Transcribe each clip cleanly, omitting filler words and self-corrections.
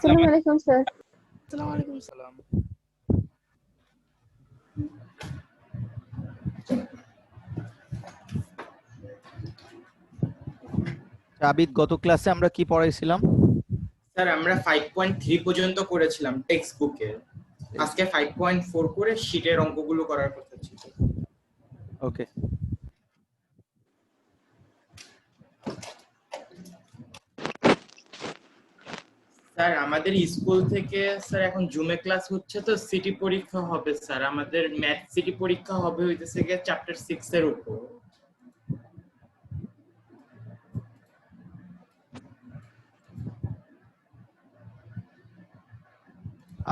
আসসালামু আলাইকুম স্যার। আসসালামু আলাইকুম সালাম। আবিদ, গত ক্লাসে আমরা কি পড়াইছিলাম? স্যার আমরা 5.3 পর্যন্ত করেছিলাম টেক্সট বুকে। আজকে 5.4 করে শীটের অঙ্কগুলো করার কথা ছিল। ওকে। স্যার আমাদের স্কুল থেকে স্যার এখন জুমে ক্লাস হচ্ছে, তো সিটি পরীক্ষা হবে স্যার। আমাদের ম্যাথ সিটি পরীক্ষা হবে হইতেছে গিয়ে চ্যাপ্টার 6 এর উপর।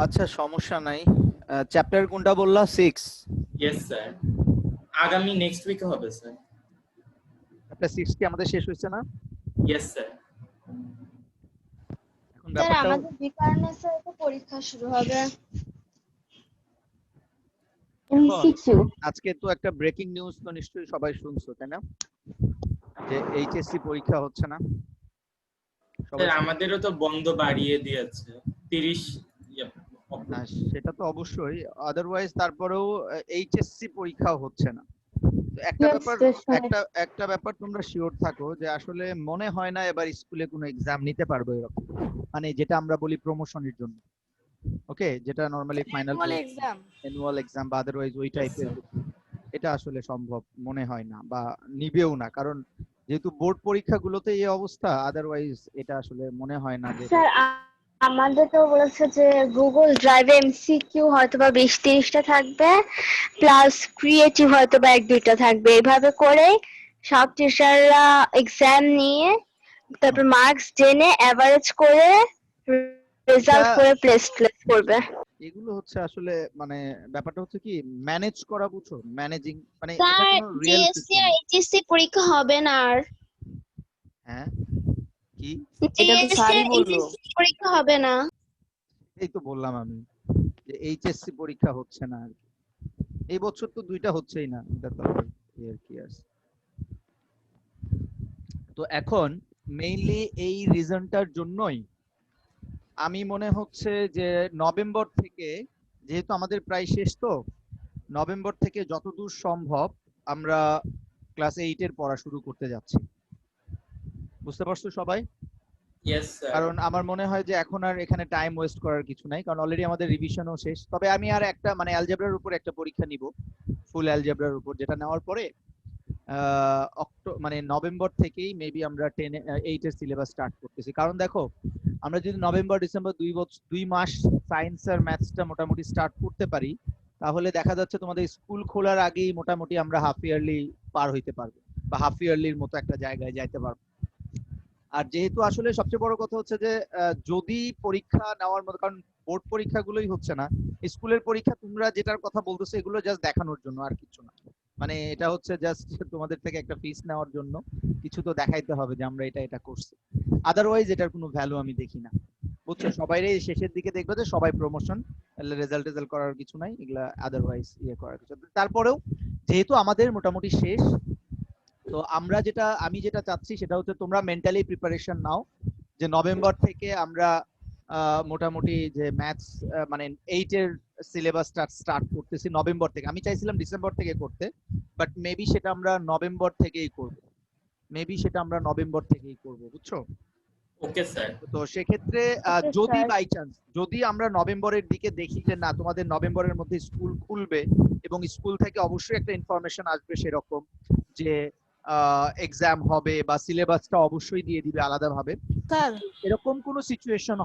আচ্ছা, সমস্যা নাই। চ্যাপ্টার কোনটা বললা? 6? ইয়েস স্যার, আগামী নেক্সট উইকে হবে স্যার। চ্যাপ্টার 6 কি আমাদের শেষ হয়েছে না? Yes sir. এখন স্যার ব্যাপারটা আমাদের বিকারণে স্যার তো পরীক্ষা শুরু হবে। এমসিকিউ। আজকে তো একটা ব্রেকিং নিউজ তো নিশ্চয়ই সবাই শুনছো, তাই না? যে এইচএসসি পরীক্ষা হচ্ছে না। স্যার আমাদেরও তো বন্ধ বাড়িয়ে দিয়েছে 30। সেটা তো অবশ্যই, আদারওয়াইজ তারপরেও এইচএসসি পরীক্ষা হচ্ছে না। তো একটা ব্যাপার তোমরা শিওর থাকো যে আসলে মনে হয় না এবার স্কুলে কোনো এক্সাম নিতে পারবো এরকম, মানে যেটা আমরা বলি প্রমোশনের জন্য। ওকে, যেটা normally final exam, annual exam বা আদারওয়াইজ ওই টাইপের, এটা আসলে সম্ভব মনে হয় না বা নিবেও না, কারণ যেহেতু বোর্ড পরীক্ষাগুলোতে এই অবস্থা, আদারওয়াইজ এটা আসলে মনে হয় না যে। স্যার আমাদের তো বলেছে যে গুগল ড্রাইভে এমসিকিউ হয়তো বা 20-30টা থাকবে, প্লাস ক্রিয়েটিভ হয়তো বা 1-2টা থাকবে। এভাবে করে সব টিচাররা এক্সাম নিয়ে তারপর মার্কস জেনে এভারেজ করে রেজাল্ট করে প্লেস করবে। এগুলো হচ্ছে আসলে মানে ব্যাপারটা হচ্ছে কি ম্যানেজ করা, বুঝছো? ম্যানেজিং মানে এটা স্যার কোনো রিয়েল জিএসসি আর এইচএসসি পরীক্ষা হবে না আর। হ্যাঁ কি? এটা তো স্যারই বললো পরীক্ষা হবে না। এই তো বললাম আমি যে এইচএসসি পরীক্ষা হচ্ছে না আর কি। এই বছর তো 2টা হচ্ছেই না, এটা তো আর কি আছে। তো এখন মেইনলি এই রিজনটার জন্যই আমি মনে হচ্ছে যে নভেম্বর থেকে, যেহেতু আমাদের প্রায় শেষ, তো নভেম্বর থেকে যতদূর সম্ভব আমরা ক্লাস 8 এর পড়া শুরু করতে যাচ্ছি। বুঝতে পারছো সবাই? Yes sir. কারণ আমার মনে হয় যে এখন আর এখানে টাইম ওয়েস্ট করার কিছু নাই, কারণ অলরেডি আমাদের রিভিশনও শেষ। তবে আমি আর একটা মানে অ্যালজেব্রার উপর একটা পরীক্ষা নিব, ফুল অ্যালজেব্রার উপর, যেটা নেওয়ার পরে মানে নভেম্বর থেকেই মেবি আমরা 8 এর সিলেবাস স্টার্ট করতেছি। কারণ দেখো, আমরা যদি নভেম্বর ডিসেম্বর 2 মাস সায়েন্স আর ম্যাথসটা মোটামুটি স্টার্ট করতে পারি, তাহলে দেখা যাচ্ছে তোমাদের স্কুল খোলার আগেই মোটামুটি আমরা হাফ ইয়ারলি পার হইতে পারবো বা হাফ ইয়ারলির মতো একটা জায়গায় যাইতে পারবো। আর যেহেতু আসলে সবচেয়ে বড় কথা হচ্ছে যে যদি পরীক্ষা নেওয়ার মতো, কারণ বোর্ড পরীক্ষাগুলোই হচ্ছে না, স্কুলের পরীক্ষা তোমরা যেটার কথা বলতেছো এগুলো জাস্ট দেখানোর জন্য, আর কিছু না। মানে এটা হচ্ছে জাস্ট তোমাদের থেকে একটা ফিস নেওয়ার জন্য, কিছু তো দেখাইতে হবে যে আমরা এটা করছি। আদারওয়াইজ এটার কোনো ভ্যালু আমি দেখি না, বুঝছো? সবাইরে শেষের দিকে দেখবে যে সবাই প্রমোশন, রেজাল্ট করার কিছু নাই, এগুলা আদারওয়াইজ করার কিছু। তারপরেও যেহেতু আমাদের মোটামুটি শেষ, তো আমি যেটা চাচ্ছি সেটা হচ্ছে তোমরা মেন্টালি প্রিপারেশন নাও যে নভেম্বর থেকে আমরা মোটামুটি যে ম্যাথস মানে 8 এর সিলেবাসটা স্টার্ট করতেছি নভেম্বর থেকে। আমি চাইছিলাম ডিসেম্বর থেকে করতে, বাট মেবি সেটা আমরা নভেম্বর থেকেই করব, বুঝছো? Okay sir. তো সেক্ষেত্রে যদি বাই চান্স যদি আমরা নভেম্বরের দিকে দেখি যে না তোমাদের নভেম্বরের মধ্যে স্কুল খুলবে এবং স্কুল থেকে অবশ্যই একটা ইনফরমেশন আসবে সেরকম যে এক্সাম হবে বা সিলেবাসটা অবশ্যই দিয়ে দিবে আলাদাভাবে, স্যার এরকম কোনো সিচুয়েশন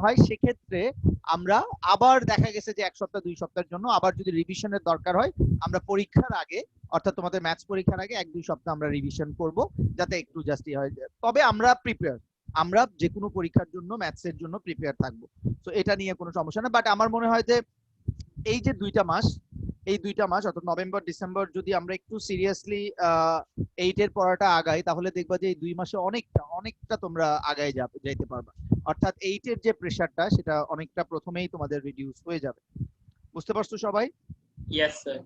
হয় সেক্ষেত্রে আমরা আবার দেখা গেছে যে 1 সপ্তাহ 2 সপ্তাহের জন্য আবার যদি রিভিশনের দরকার হয়, আমরা পরীক্ষার আগে অর্থাৎ তোমাদের ম্যাথস পরীক্ষার আগে 1-2 সপ্তাহ আমরা রিভিশন করব, যাতে একটু জাস্টি হয়। তবে আমরা যে কোনো পরীক্ষার জন্য ম্যাথসের জন্য প্রিপেয়ার থাকবো, তো এটা নিয়ে কোনো সমস্যা না। বাট আমার মনে হয় যে এই যে 2টা মাস অর্থাৎ নভেম্বর ডিসেম্বর যদি আমরা একটু সিরিয়াসলি 8 এর পড়াটা আগাই, তাহলে দেখবা যে এই 2 মাসে অনেকটা তোমরা আগায় যাইতে পারবা। অর্থাৎ 8 এর যে প্রেসারটা সেটা অনেকটা প্রথমেই তোমাদের রিডিউস হয়ে যাবে। বুঝতে পারছো সবাই? Yes sir.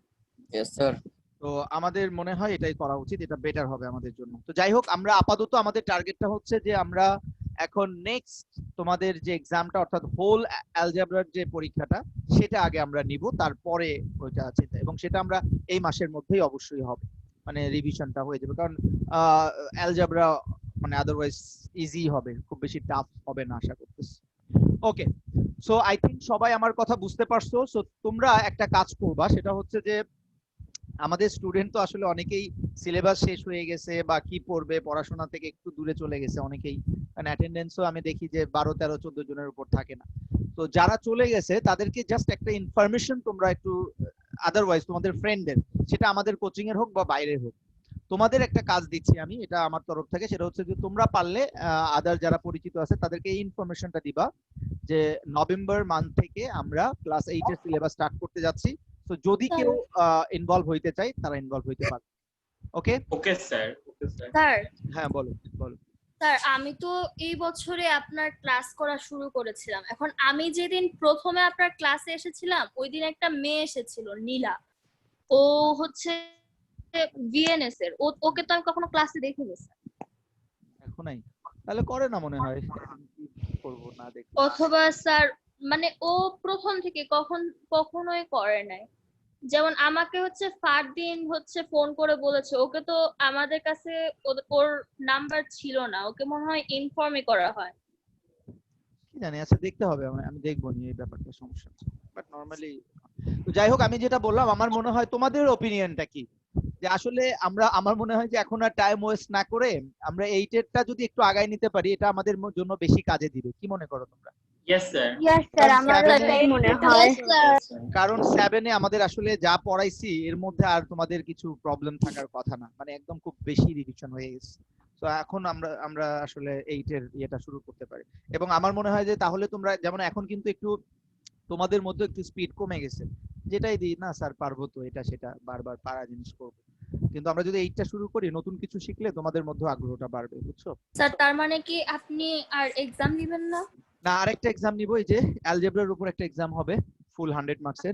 Yes sir. তো আমাদের মনে হয় এটাই করা উচিত, এটা বেটার হবে আমাদের জন্য। তো যাই হোক, আমরা আপাতত আমাদের টার্গেটটা হচ্ছে যে আমরা এখন নেক্সট তোমাদের যে এক্সামটা অর্থাৎ হোল অ্যালজেব্রার যে পরীক্ষাটা সেটা আগে আমরা নিব, তারপরে ওইটা আছে, এবং সেটা আমরা এই মাসের মধ্যেই অবশ্যই হবে, মানে রিভিশনটা হয়ে যাবে, কারণ অ্যালজেব্রা মানে আদারওয়াইজ ইজি হবে, খুব বেশি টাফ হবে না আশা করতেছি। ওকে, সো আই থিংক সবাই আমার কথা বুঝতে পারছো। সো তোমরা একটা কাজ করবা, সেটা হচ্ছে যে আমাদের স্টুডেন্ট তো আসলে অনেকেই সিলেবাস শেষ হয়ে গেছে বা কি পড়বে পড়াশোনা থেকে একটু দূরে চলে গেছে অনেকেই, কারণ অ্যাটেন্ডেন্সও আমি দেখি যে 12, 13, 14 জনের উপর থাকে না। তো যারা চলে গেছে তাদেরকে জাস্ট একটা ইনফরমেশন তোমরা একটু, আদারওয়াইজ তোমাদের ফ্রেন্ডদের, সেটা আমাদের কোচিং এর হোক বা বাইরের হোক, তোমাদের একটা কাজ দিচ্ছি আমি, এটা আমার তরফ থেকে, সেটা হচ্ছে যে তোমরা পারলে আদার যারা পরিচিত আছে তাদেরকে এই ইনফরমেশনটা দিবা যে নভেম্বর মান্থ থেকে আমরা ক্লাস 8 এর সিলেবাস স্টার্ট করতে যাচ্ছি। তো যদি কেউ ইনভলভ হইতে চায় তারা ইনভলভ হইতে পারে। Okay okay sir, okay sir. Sir হ্যাঁ বলো বলো। স্যার আমি তো এই বছরে আপনার ক্লাস করা শুরু করেছিলাম। এখন আমি যেদিন প্রথমে আপনার ক্লাসে এসেছিলাম ওই দিন একটা মেয়ে এসেছিল নীলা, ও হচ্ছে ভিএনএস এর, ওকে তো আমি কখনো ক্লাসে দেখিনি স্যার। এখনই তাহলে করে না মনে হয়, কি করবো না দেখি। অথবা স্যার মানে ও প্রথম থেকে কখনোই করে নাই। যেমন আমাকে হচ্ছে ফারদিন হচ্ছে ফোন করে বলেছে, ওকে তো আমাদের কাছে ওর নাম্বার ছিল না, ওকে মনে হয় ইনফর্মই করা হয়। কি জানি, আচ্ছা দেখতে হবে, আমি দেখবো নি এই ব্যাপারটা, সমস্যা আছে বাট নরমালি। তো যাই হোক, আমি যেটা বললাম আমার মনে হয় তোমাদের ওপিনিয়নটা কি, যে আসলে আমার মনে হয় যে এখন আর টাইম ওয়েস্ট না করে আমরা 8 এরটা যদি একটু আগায় নিতে পারি এটা আমাদের জন্য বেশি কাজে দিবে, কি মনে করো তোমরা? Yes sir. ইয়েস স্যার, আমারও এটাই মনে হয়। কারণ 7 এ আমাদের আসলে যা পড়াইছি এর মধ্যে আর তোমাদের কিছু প্রবলেম থাকার কথা না, মানে একদম খুব বেশি রিভিশন হয়ে গেছে। তো এখন আমরা আসলে 8 এর ইয়েটা শুরু করতে পারি, এবং আমার মনে হয় যে তাহলে তোমরা যেমন এখন কিন্তু একটু তোমাদের মধ্যে একটু স্পিড কমে গেছে, যেটাই দিই না স্যার পারবো তো এটা সেটা বারবার পারা জিনিস করবো, কিন্তু আমরা যদি 8টা শুরু করি নতুন কিছু শিখলে তোমাদের মধ্যে আগ্রহটা বাড়বে, বুঝছো? স্যার তার মানে কি আপনি আর এক্সাম দিবেন না? না, আরেকটা এক্সাম নিব, এই যে অ্যালজেব্রার উপর একটা এক্সাম হবে ফুল 100 মার্কসের,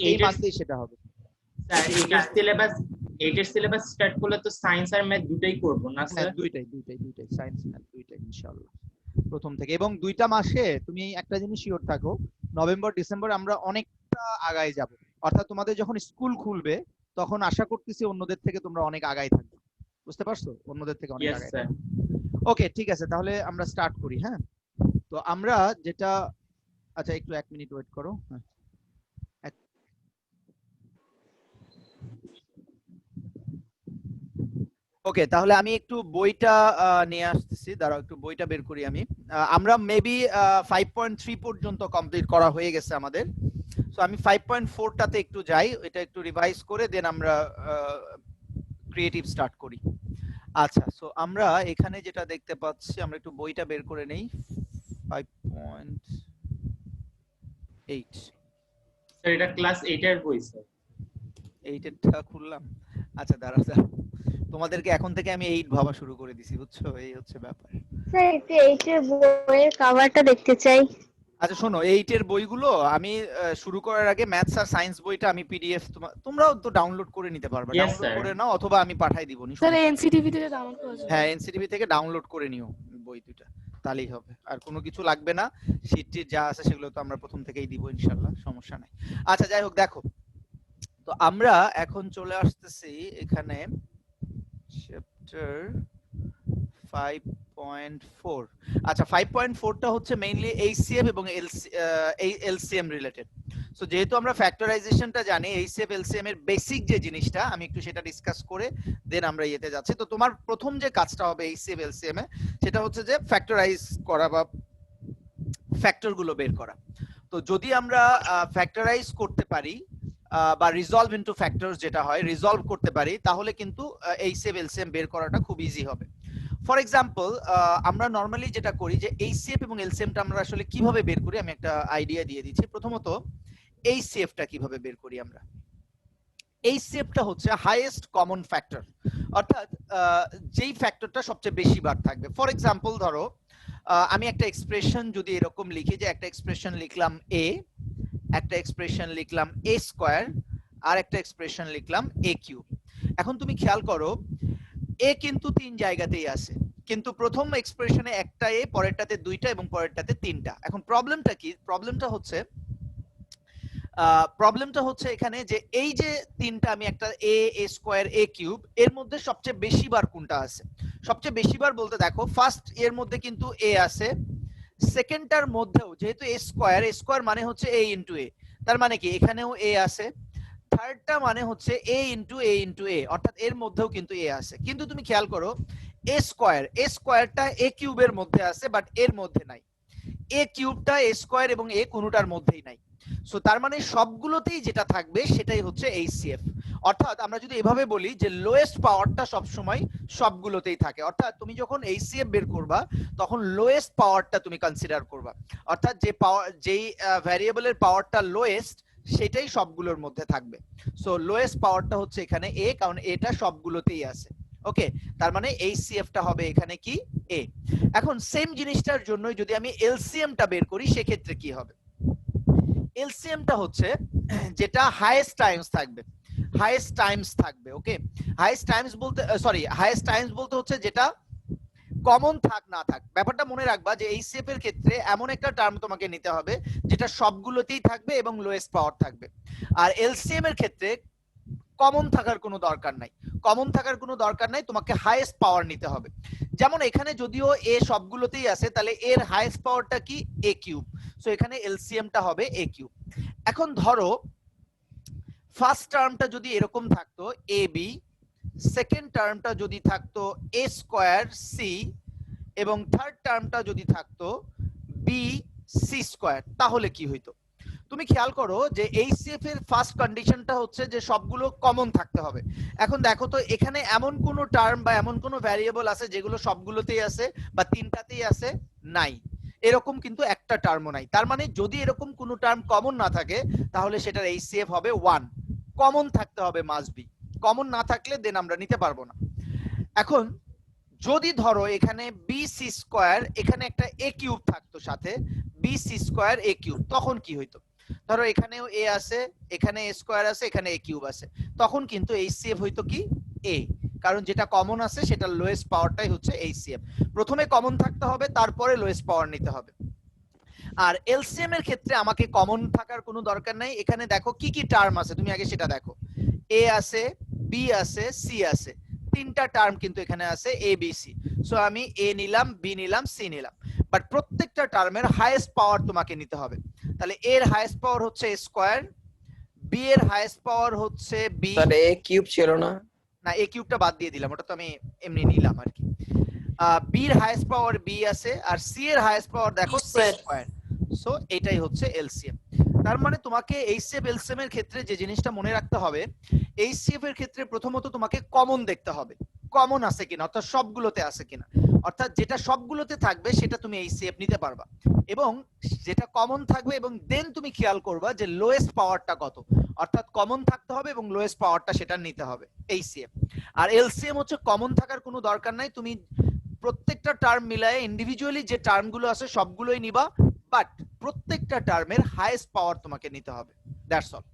এই মান্থেই সেটা হবে। স্যার এইটার সিলেবাস স্টার্ট করলে তো সায়েন্স আর ম্যাথ দুটোই করব না স্যার? দুইটাই সায়েন্স ম্যাথ দুইটাই ইনশাআল্লাহ প্রথম থেকে। এবং 2টা মাসে তুমি একটা জিনিস শিওর থাকো, নভেম্বর ডিসেম্বর আমরা অনেকটা আগায় যাব, অর্থাৎ তোমাদের যখন স্কুল খুলবে তখন আশা করতেছি অন্যদের থেকে তোমরা অনেক আগায় থাকবে, বুঝতে পারছো? অন্যদের থেকে অনেক ইয়েস আগায়। স্যার। ওকে ঠিক আছে, তাহলে আমরা স্টার্ট করি। হ্যাঁ, তো আমরা যেটা, আচ্ছা একটু 1 মিনিট ওয়েট করো। হ্যাঁ, ওকে, তাহলে আমি একটু বইটা নিয়ে আসতেছি, দাঁড়াও একটু বইটা বের করি আমি। আমরা মেবি 5.3 পর্যন্ত কমপ্লিট করা হয়ে গেছে আমাদের, সো আমি 5.4টাতে একটু যাই, এটা একটু রিভাইজ করে দেন আমরা ক্রিয়েটিভ স্টার্ট করি। আচ্ছা, সো আমরা এখানে যেটা দেখতে পাচ্ছি, আমরা একটু বইটা বের করে নেই। 5.8 স্যার এটা ক্লাস 8 এর বই স্যার। 8 এরটা খুললাম। আচ্ছা দাঁড়াও, তোমাদেরকে এখন থেকে আমি 8 ভাবা শুরু করে দিছি, বুঝছো? এই হচ্ছে ব্যাপার। স্যার একটু 8 এর বইয়ের কভারটা দেখতে চাই। আচ্ছা শোনো, 8 এর বইগুলো আমি শুরু করার আগে ম্যাথস আর সায়েন্স বইটা আমি পিডিএফ তোমরাও তো ডাউনলোড করে নিতে পারবে, Yes, ডাউনলোড sir. করে নাও, অথবা আমি পাঠাই দিব নি। স্যার এনসিটিভি থেকে ডাউনলোড করা যায়? হ্যাঁ, এনসিটিভি থেকে ডাউনলোড করে নিও বই দুটো, তাহলেই হবে, আর কোনো কিছু লাগবে না। শীট যা আছে সেগুলো তো আমরা প্রথম থেকেই দিব ইনশাআল্লাহ, সমস্যা নাই। আচ্ছা যাই হোক, দেখো তো আমরা এখন চলে আসতেছি এখানে চ্যাপ্টার 5.4। আচ্ছা 5.4টা হচ্ছে মেইনলি এইচসিএফ এবং এলসিএম রিলেটেড। সো যেহেতু আমরা ফ্যাক্টরাইজেশনটা জানি, এইচসিএফ এলসিএম এর বেসিক যে জিনিসটা আমি একটু সেটা ডিসকাস করে দেন আমরা ইয়েতে যাচ্ছি। তো তোমার প্রথম যে কাজটা হবে এইচসিএফ এলসিএম এ, সেটা হচ্ছে যে ফ্যাক্টরাইজ করা বা ফ্যাক্টর গুলো বের করা। তো যদি আমরা ফ্যাক্টরাইজ করতে পারি বা রিজলভ ইনটু ফ্যাক্টরস যেটা হয় রিজলভ করতে পারি, তাহলে কিন্তু এইচসিএফ এলসিএম বের করাটা খুব ইজি হবে। ফর এক্সাম্পল আমরা নরমালি যেটা করি যে এইচসিএফ এবং এলসিএমটা আমরা আসলে কিভাবে বের করি, আমি একটা আইডিয়া দিয়ে দিচ্ছি। প্রথমত এইচসিএফটা কিভাবে বের করি আমরা, এইচসিএফটা হচ্ছে হাইয়েস্ট কমন ফ্যাক্টর, অর্থাৎ যেই ফ্যাক্টরটা সবচেয়ে বেশি বার থাকবে। ফর এক্সাম্পল ধরো আমি একটা এক্সপ্রেশন যদি এরকম লিখি, যে একটা এক্সপ্রেশন লিখলাম a, একটা এক্সপ্রেশন লিখলাম a স্কয়ার, আর একটা এক্সপ্রেশন লিখলাম a কিউব। এখন তুমি খেয়াল করো a কিন্তু 3 জায়গাতেই আছে, কিন্তু প্রথম এক্সপ্রেশনে একটা এ, পরেরটাতে দুইটা এবং পরেরটাতে তিনটা। এখন প্রবলেমটা কি? প্রবলেমটা হচ্ছে এখানে যে এই যে তিনটা, আমি একটা এ স্কোয়ার এ কিউব, এর মধ্যে সবচেয়ে বেশি বার কোনটা আছে? সবচেয়ে বেশি বার বলতে দেখো ফার্স্ট এর মধ্যে কিন্তু এ আছে, সেকেন্ডটার মধ্যেও যেহেতু এ স্কোয়ার মানে হচ্ছে এ ইন্টু এ, তার মানে কি এখানেও এ আছে। থার্ডটা মানে হচ্ছে এ ইন্টু এ, অর্থাৎ এর মধ্যেও কিন্তু এ আছে। কিন্তু তুমি খেয়াল করো এ স্কোয়ারটা এ কিউবের মধ্যে আছে, বাট এর মধ্যে নাই। এ কিউবটা এ স্কোয়ার এবং এ কোনোটার মধ্যেই নাই। সো তার মানে সবগুলোতেই যেটা থাকবে সেটাই হচ্ছে এইচসিএফ। অর্থাৎ আমরা যদি এভাবে বলি যে লোয়েস্ট পাওয়ারটা সবসময় সবগুলোতেই থাকে, অর্থাৎ তুমি যখন এইচসিএফ বের করবা তখন লোয়েস্ট পাওয়ারটা তুমি কনসিডার করবা, অর্থাৎ যে পাওয়ার, যেই ভ্যারিয়েবলের পাওয়ারটা লোয়েস্ট সেটাই সবগুলোর মধ্যে থাকবে। সো লোয়েস্ট পাওয়ারটা হচ্ছে এখানে এ, কারণ এটা সবগুলোতেই আছে। ওকে, তার মানে এইচসিএফটা হবে এখানে কি এ। এখন সেম জিনিসটার জন্য যদি আমি এলসিএমটা বের করি সেক্ষেত্রে কি হবে? এলসিএমটা হচ্ছে যেটা হাইয়েস্ট টাইমস থাকবে। ওকে, হাইয়েস্ট টাইমস বলতে হচ্ছে যেটা কমন থাক না থাক। ব্যাপারটা মনে রাখবা যে এইচসিএফ এর ক্ষেত্রে এমন একটা টার্ম তোমাকে নিতে হবে যেটা সবগুলোতেই থাকবে এবং লোয়েস্ট পাওয়ার থাকবে। আর এলসিএম এর ক্ষেত্রে কমন থাকার কোনো দরকার নাই, তোমাকে হাইয়েস্ট পাওয়ার নিতে হবে। যেমন এখানে যদিও এ সবগুলোতেই আছে, তাহলে এর হাইয়েস্ট পাওয়ারটা কি? এ কিউব। সো এখানে এলসিএমটা হবে এ কিউব। এখন ধরো ফার্স্ট টার্মটা যদি এরকম থাকতো এ বি, সেকেন্ড টার্মটা যদি থাকতো এ স্কোয়ার সি, এবং থার্ড টার্মটা যদি থাকতো বি সি স্কোয়ার, তাহলে কি হইতো? তুমি খেয়াল করো যে এইচসিএফ এর ফার্স্ট কন্ডিশনটা হচ্ছে যে সবগুলো কমন থাকতে হবে। এখন দেখো তো এখানে এমন কোন টার্ম বা এমন কোন ভ্যারিয়েবল আছে যেগুলো সবগুলোতেই আছে বা তিনটাতেই আছে? নাই, এরকম কিন্তু একটা টার্মও নাই। তার মানে যদি এরকম কোন টার্ম কমন না থাকে তাহলে সেটার এইচসিএফ হবে 1। কমন থাকতে হবে, মাস্ট বি। কমন না থাকলে দেন আমরা নিতে পারবো না। এখন যদি ধরো এখানে বি সি স্কোয়ার, এখানে একটা এ কিউব থাকতো সাথে, বি সি স্কোয়ার এ কিউব, তখন কি হইতো? ধরো এখানেও এ আছে, এখানে এ স্কোয়ার আছে, এখানে এ কিউব আছে, তখন কিন্তু এইচসিএফ হইতো কি এ, কারণ যেটা কমন আছে সেটা লোয়েস্ট পাওয়ারটাই হচ্ছে এইচসিএফ। প্রথমে কমন থাকতে হবে, তারপরে লোয়েস্ট পাওয়ার নিতে হবে। আর এলসিএম এর ক্ষেত্রে আমাকে কমন থাকার কোনো দরকার নাই। এখানে দেখো কি কি টার্ম আছে, তুমি আগে সেটা দেখো। এ আছে, বি আছে, সি আছে, তিনটা টার্ম কিন্তু এখানে আছে এ বি সি। সো আমি এ নিলাম, বি নিলাম, সি নিলাম, বাট প্রত্যেকটা টার্মের হাইয়েস্ট পাওয়ার তোমাকে নিতে হবে। তাহলে এর হাইয়েস্ট পাওয়ার হচ্ছে এ স্কোয়ার, বি এর হাইয়েস্ট পাওয়ার হচ্ছে বি। স্যার এ কিউব ছিল না? না, এ কিউবটা বাদ দিয়ে দিলাম, ওটা তো আমি এমনি নিলাম আর কি। বি এর হাইয়েস্ট পাওয়ার বি আছে, আর সি এর হাইয়েস্ট পাওয়ার দেখো সি স্কোয়ার। সো এটাই হচ্ছে এলসিএম। তার মানে তোমাকে এইচসিএফ এলসিএম এর ক্ষেত্রে যে জিনিসটা মনে রাখতে হবে, এইচসিএফ এর ক্ষেত্রে প্রথমত তোমাকে কমন দেখতে হবে, কমন আছে কিনা, অর্থাৎ সবগুলোতে আছে কিনা। অর্থাৎ যেটা সবগুলোতে থাকবে সেটা তুমি এইচসিএফ নিতে পারবা, এবং যেটা কমন থাকবে, এবং দেন তুমি খেয়াল করবা যে লোয়েস্ট পাওয়ারটা কত, অর্থাৎ কমন থাকতে হবে এবং লোয়েস্ট পাওয়ারটা সেটা নিতে হবে এইচসিএফ। আর এলসিএম হচ্ছে কমন থাকার কোনো দরকার নাই, তুমি প্রত্যেকটা টার্ম মিলায়ে ইন্ডিভিজুয়ালি যে টার্মগুলো আছে সবগুলোই নিবা, বাট প্রত্যেকটা টার্মের হাইয়েস্ট পাওয়ার তোমাকে নিতে হবে। That's all.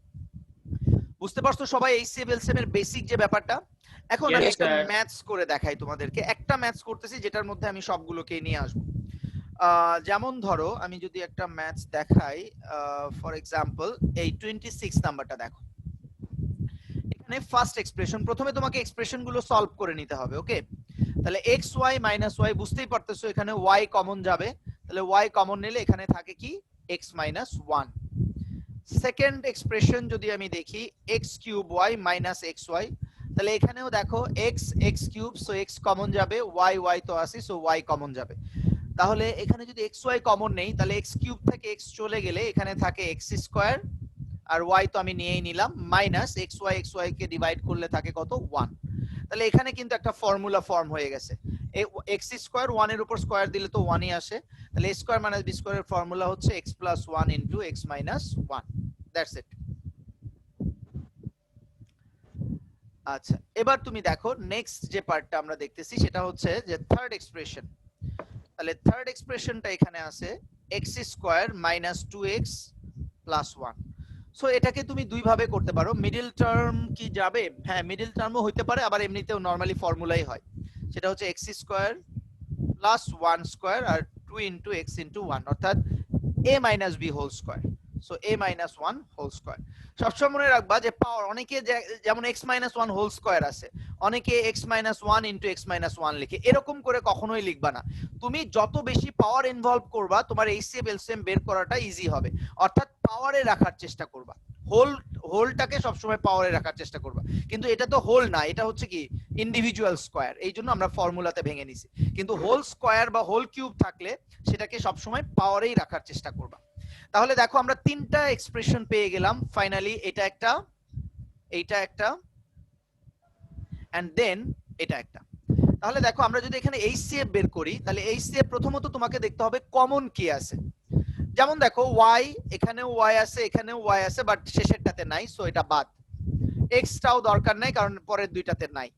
বুঝতে পারছো সবাই এইচসিএফ এলসিএম এর বেসিক যে ব্যাপারটা? এখন আমি একটা ম্যাথস করে দেখাই তোমাদেরকে। একটা ম্যাথস করতেছি যেটার মধ্যে আমি সবগুলোকে নিয়ে আসবো। যেমন ধরো আমি যদি একটা ম্যাথস দেখাই, ফর এক্সাম্পল এই 26 নাম্বারটা দেখো। এখানে ফার্স্ট এক্সপ্রেশন, প্রথমে তোমাকে এক্সপ্রেশন গুলো সলভ করে নিতে হবে। ওকে, তাহলে এক্স ওয়াই মাইনাস ওয়াই, বুঝতেই পারতেছো এখানে ওয়াই কমন যাবে, তাহলে ওয়াই কমন নিলে এখানে থাকে কি এক্স মাইনাস 1। সেকেন্ড এক্সপ্রেশন যদি আমি দেখি x cube y minus x y, তাহলে এখানেও দেখো x x cube, so x common যাবে, ওয়াই ওয়াই তো আছে, সো ওয়াই কমন যাবে। তাহলে এখানে যদি এক্স ওয়াই কমন নেই, তাহলে এক্স কিউব থেকে এক্স চলে গেলে এখানে থাকে এক্স স্কোয়ার, আর ওয়াই তো আমি নিয়েই নিলাম, মাইনাস এক্স ওয়াই কে ডিভাইড করলে থাকে কত 1। তাহলে এখানে কিন্তু একটা ফর্মুলা ফর্ম হয়ে গেছে, এক্স স্কোয়ার 1 এর উপর স্কোয়ার দিলে তো 1ই আসে, তাহলে a square minus b square এর ফর্মুলা হচ্ছে x plus 1 into x minus 1। That's it. আচ্ছা, এবার তুমি দেখো নেক্সট যে পার্টটা আমরা দেখতেছি সেটা হচ্ছে যে থার্ড এক্সপ্রেশন। তাহলে থার্ড এক্সপ্রেশনটা এখানে আছে x square minus 2x plus 1। So এটাকে তুমি দুই ভাবে করতে পারো। মিডল টার্ম কি যাবে? হ্যাঁ, মিডল টার্মও হইতে পারে, আবার এমনিতেও নরমালি ফর্মুলাই হয়, সেটা হচ্ছে x স্কোয়ার প্লাস 1 স্কয়ার আর 2 ইনটু x ইনটু 1 অর্থাৎ a minus b whole square. So a মাইনাস 1 হোল স্কয়ার। সবসময় মনে রাখবা যে পাওয়ার অনেকে যেমন x মাইনাস 1 হোল স্কয়ার আছে, অনেকে x minus 1 into x minus 1 লিখে, এরকম করে কখনোই লিখবা না। তুমি যত বেশি পাওয়ার ইনভলভ করবা তোমার HCF LCM বের করাটা ইজি হবে, অর্থাৎ পাওয়ারে রাখার চেষ্টা করবা। হোলটাকে সবসময় পাওয়ারে রাখার চেষ্টা করবা, কিন্তু এটা তো হোল না, এটা হচ্ছে কি ইন্ডিভিজুয়াল স্কয়ার, এই জন্য আমরা ফর্মুলাতে ভেঙে নিছি। কিন্তু হোল স্কয়ার বা হোল কিউব থাকলে সেটাকে সবসময় পাওয়ারেই রাখার চেষ্টা করবা। তাহলে দেখো আমরা তিনটা এক্সপ্রেশন পেয়ে গেলাম ফাইনালি, এটা একটা, এইটা একটা, এন্ড দেন এটা একটা। তাহলে দেখো আমরা যদি এখানে HCF বের করি, তাহলে HCF প্রথমত তোমাকে দেখতে হবে কমন কি আছে। যেমন দেখো y, এখানেও y আছে, এখানেও y আছে, বাট শেষেরটাতে নাই, সো এটা বাদ। x টাও দরকার নাই কারণ পরের দুইটাতে নাই।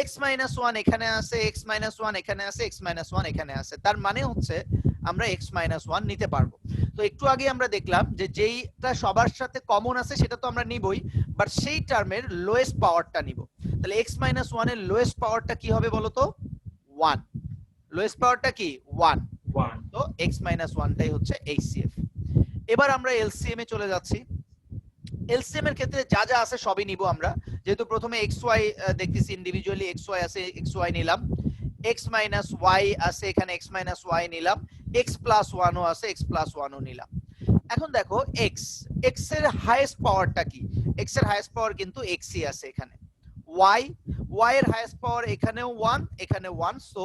x মাইনাস 1 এখানে আছে, x মাইনাস 1 এখানে আছে, x মাইনাস 1 এখানে আছে, তার মানে হচ্ছে আমরা x মাইনাস 1 নিতে পারবো। তো একটু আগে আমরা দেখলাম যে যেইটা সবার সাথে কমন আছে সেটা তো আমরা নিবই, বাট সেই টার্মের লোয়েস্ট পাওয়ারটা নিব। তাহলে x মাইনাস 1 এর লোয়েস্ট পাওয়ারটা কি হবে বলো তো? 1। লোয়েস্ট পাওয়ারটা কি? 1। তো x মাইনাস 1 টাই হচ্ছে HCF। এবার আমরা LCM এ চলে যাচ্ছি। LCM এর ক্ষেত্রে যা যা আছে সবই নিব আমরা, যেহেতু প্রথমে xy দেখতেছি ইন্ডিভিজুয়ালি, xy আছে, xy নিলাম, x মাইনাস y আছে এখানে, x মাইনাস y নিলাম, x প্লাস 1 ও আছে, x প্লাস 1 ও নিলাম। এখন দেখো x এর হাইয়েস্ট পাওয়ারটা কি? x এর হাইয়েস্ট পাওয়ার কিন্তু x ই আছে এখানে। y এর হাইয়েস্ট পাওয়ার এখানেও 1, এখানে 1, সো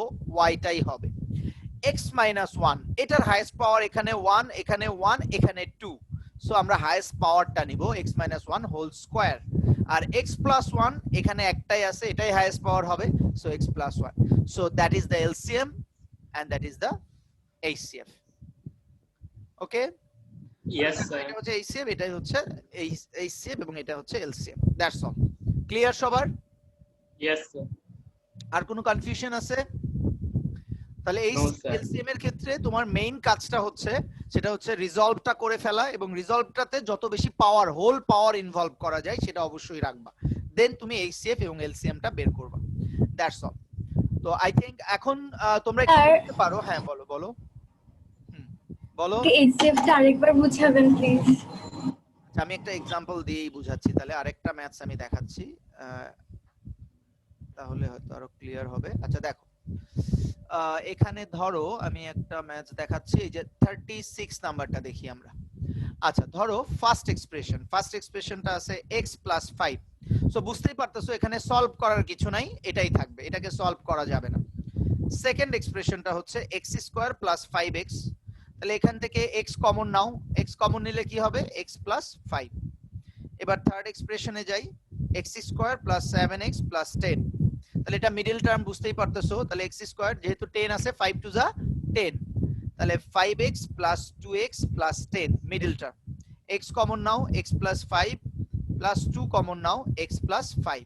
y টাই হবে। x মাইনাস 1 এটার হাইয়েস্ট পাওয়ার এখানে 1, এখানে 1, এখানে 2, সো আমরা হাইয়েস্ট পাওয়ারটা নিব x মাইনাস 1 হোল স্কয়ার। আর x প্লাস 1 এখানে একটাই আছে, এটাই হাইয়েস্ট পাওয়ার হবে, so x plus 1। So that is the LCM and that is the HCF. Okay, yes sir. এটা হচ্ছে HCF, এটাই হচ্ছে HCF এবং এটা হচ্ছে LCM। That's all. ক্লিয়ার সবার? Yes sir. আর কোনো কনফিউশন আছে? তাহলে এই No, sir. LCM এর ক্ষেত্রে তোমার মেইন কাজটা হচ্ছে, সেটা হচ্ছে রিজলভটা করে ফেলা, এবং রিজলভটাতে যত বেশি পাওয়ার, হোল পাওয়ার ইনভলভ করা যায় সেটা অবশ্যই রাখবা, দেন তুমি HCF এবং LCM টা বের করবা। That's all. তো আই থিংক এখন তোমরা একটু Sir. বলতে পারো। হ্যাঁ বলো বলো। বলো। HCF টা আরেকবার বুঝাবেন প্লিজ। আচ্ছা, আমি একটা এক্সাম্পল দিয়েই বুঝাচ্ছি, তাহলে আরেকটা ম্যাথস আমি দেখাচ্ছি, তাহলে হয়তো আরো ক্লিয়ার হবে। আচ্ছা দেখো, এখানে ধরো আমি একটা ম্যাথস দেখাচ্ছি, এই যে 36 নাম্বারটা দেখি আমরা। আচ্ছা ধরো ফার্স্ট এক্সপ্রেশনটা আছে x প্লাস 5। সো বুঝতেই পারতেছো এখানে সলভ করার কিছু নাই, এটাই থাকবে, এটাকে সলভ করা যাবে না। সেকেন্ড এক্সপ্রেশনটা হচ্ছে x স্কয়ার প্লাস 5x। তাহলে এখান থেকে x কমন নাও, x কমন নিলে কি হবে? x plus 5। এবার থার্ড এক্সপ্রেশনে যাই, x square plus 7x plus 10। তাহলে এটা মিডল টার্ম, বুঝতেই পারতেছো। তাহলে x স্কয়ার যেহেতু 10 আছে, 5 টু যা 10, তাহলে 5x plus 2x plus 10 middle term. x common নাও, x প্লাস 5 প্লাস 2 কমন নাও, x প্লাস 5।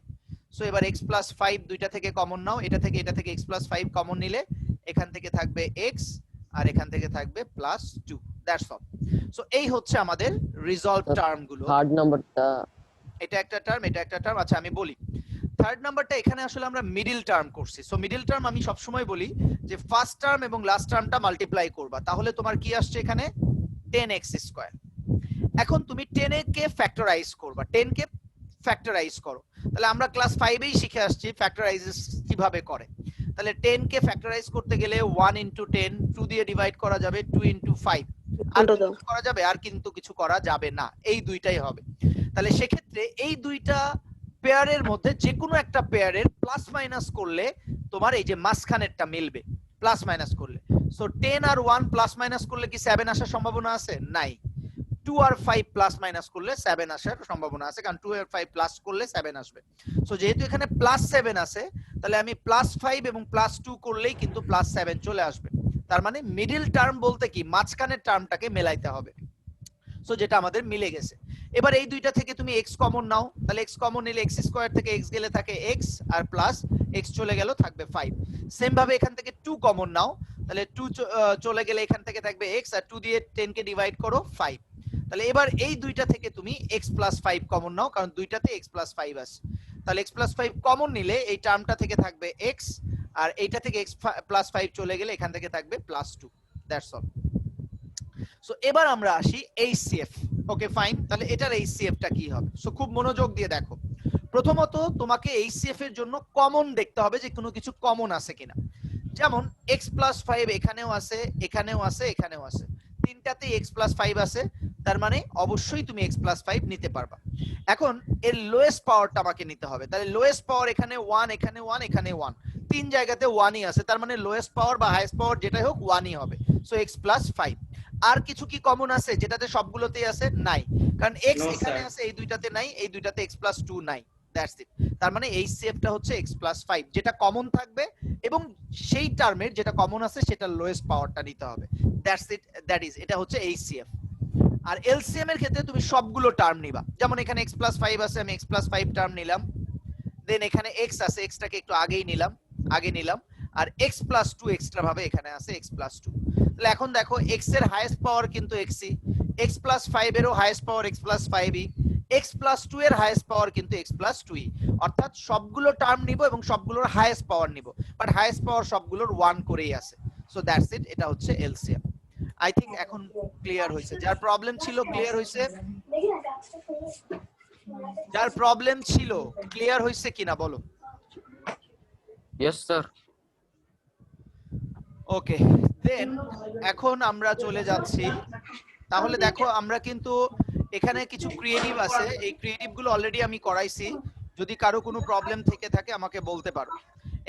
সো এবার x প্লাস 5 দুইটা থেকে কমন নাও, এটা থেকে x প্লাস 5 কমন নিলে এখান থেকে থাকবে x আর এখান থেকে থাকবে প্লাস 2। That's all. সো এই হচ্ছে আমাদের রিজলভ টার্ম গুলো। থার্ড নাম্বারটা এটা একটা টার্ম, এটা একটা টার্ম। আচ্ছা আমি বলি, থার্ড নাম্বারটা এখানে আসলে আমরা মিডল টার্ম করছি। সো মিডল টার্ম আমি সব সময় বলি যে ফার্স্ট টার্ম এবং লাস্ট টার্মটা মাল্টিপ্লাই করবা, তাহলে তোমার কি আসছে এখানে? 10x square. এখন তুমি 10 কে ফ্যাক্টরাইজ করবা, 10 কে ফ্যাক্টরাইজ করো। তাহলে আমরা ক্লাস 5 এই শিখে আসছি ফ্যাক্টরাইজ কিভাবে করে। তাহলে 10 কে ফ্যাক্টরাইজ করতে গেলে 1 ইনটু 10, 2 দিয়ে ডিভাইড করা যাবে, 2 ইনটু 5 আর কিছু করা যাবে? আর কিন্তু কিছু করা যাবে না, এই দুইটাই হবে। তাহলে সেক্ষেত্রে এই দুইটা পেয়ারের মধ্যে যে কোনো একটা পেয়ারের প্লাস মাইনাস করলে তোমার এই যে মাঝখানেরটা মিলবে, প্লাস মাইনাস করলে। সো 10 আর 1 প্লাস মাইনাস করলে কি 7 আসার সম্ভাবনা আছে? নাই। 2 আর 5 প্লাস মাইনাস করলে 7 আসার সম্ভাবনা আছে, কারণ 2 আর 5 প্লাস করলে 7 আসবে। সো যেহেতু এখানে প্লাস 7 আছে, তাহলে আমি প্লাস 5 এবং প্লাস 2 করলেই কিন্তু প্লাস 7 চলে আসবে। তার মানে মিডল টার্ম বলতে কি মাঝখানের টার্মটাকে মেলাইতে হবে। সো যেটা আমাদের মিলে গেছে। এবার এই দুইটা থেকে তুমি x কমন নাও, তাহলে x কমন নিলে x স্কয়ার থেকে x গেলে থাকে x আর প্লাস x চলে গেল থাকবে 5। সেম ভাবে এখান থেকে 2 কমন নাও, তাহলে 2 চলে গেলে এখান থেকে থাকবে x আর 2 দিয়ে 10 কে ডিভাইড করো 5। তাহলে এবার এই দুইটা থেকে তুমি x প্লাস 5 কমন নাও, কারণ দুইটাতে x প্লাস 5 আছে। তাহলে x প্লাস 5 কমন নিলে এই টার্মটা থেকে থাকবে x আর এইটা থেকে x প্লাস 5 চলে গেলে এখান থেকে থাকবে প্লাস 2, দ্যাটস অল। সো এবার আমরা আসি HCF। ওকে ফাইন, তাহলে এটার HCF টা কি হবে? সো খুব মনোযোগ দিয়ে দেখো। প্রথমত তোমাকে HCF এর জন্য কমন দেখতে হবে যে কোনো কিছু কমন আছে কিনা। যেমন x প্লাস 5 এখানেও আছে, এখানেও আছে, এখানেও আছে, তিনটাতে x প্লাস 5 আছে, তার মানে অবশ্যই তুমি x প্লাস 5 নিতে পারবা। এখন এর লোয়েস্ট পাওয়ারটা আমাকে নিতে হবে, তাহলে লোয়েস্ট পাওয়ার এখানে 1, এখানে 1, এখানে 1, তিন জায়গাতে 1ই আছে, তার মানে লোয়েস্ট পাওয়ার বা হাইয়েস্ট পাওয়ার যেটাই হোক 1ই হবে। So x plus 5। আর কিছু কি কমন আছে যেটাতে সবগুলোতেই আছে? নাই, কারণ x No, এখানে sir. আছে, এই দুইটাতে নাই, এই দুইটাতে x প্লাস 2 নাই, দ্যাটস ইট। তার মানে HCF টা হচ্ছে x প্লাস 5, যেটা কমন থাকবে এবং সেই টার্মের যেটা কমন আছে সেটা লোয়েস্ট পাওয়ারটা নিতে হবে, দ্যাটস ইট, দ্যাট ইজ, এটা হচ্ছে HCF। আর LCM এর ক্ষেত্রে তুমি সবগুলো টার্ম নিবা, যেমন এখানে x প্লাস 5 আছে, আমি x প্লাস 5 টার্ম নিলাম, দেন এখানে x আছে, x টাকে একটু আগেই নিলাম, আগে নিলাম, আর x প্লাস 2 এক্সট্রা ভাবে এখানে আছে x প্লাস 2। তাহলে এখন দেখো x এর হাইয়েস্ট পাওয়ার কিন্তু xই, x প্লাস 5 এরও হাইয়েস্ট পাওয়ার x প্লাস 5ই, x প্লাস 2 এর হাইয়েস্ট পাওয়ার কিন্তু x প্লাস 2ই, অর্থাৎ সবগুলো টার্ম নিব এবং সবগুলোর হাইয়েস্ট পাওয়ার নিব, বাট হাইয়েস্ট পাওয়ার সবগুলোর 1 করেই আছে। সো দ্যাটস ইট, এটা হচ্ছে LCM। আই থিংক এখন ক্লিয়ার হয়েছে, যার প্রবলেম ছিল ক্লিয়ার হয়েছে, যার প্রবলেম ছিল ক্লিয়ার হয়েছে কিনা বলো। Yes, sir. ওকে, দেন এখন আমরা চলে যাচ্ছি। তাহলে দেখো আমরা কিন্তু এখানে কিছু ক্রিয়েটিভ আছে, এই ক্রিয়েটিভ গুলো অলরেডি আমি করাইছি, যদি কারো কোনো প্রবলেম থেকে থাকে আমাকে বলতে পারো।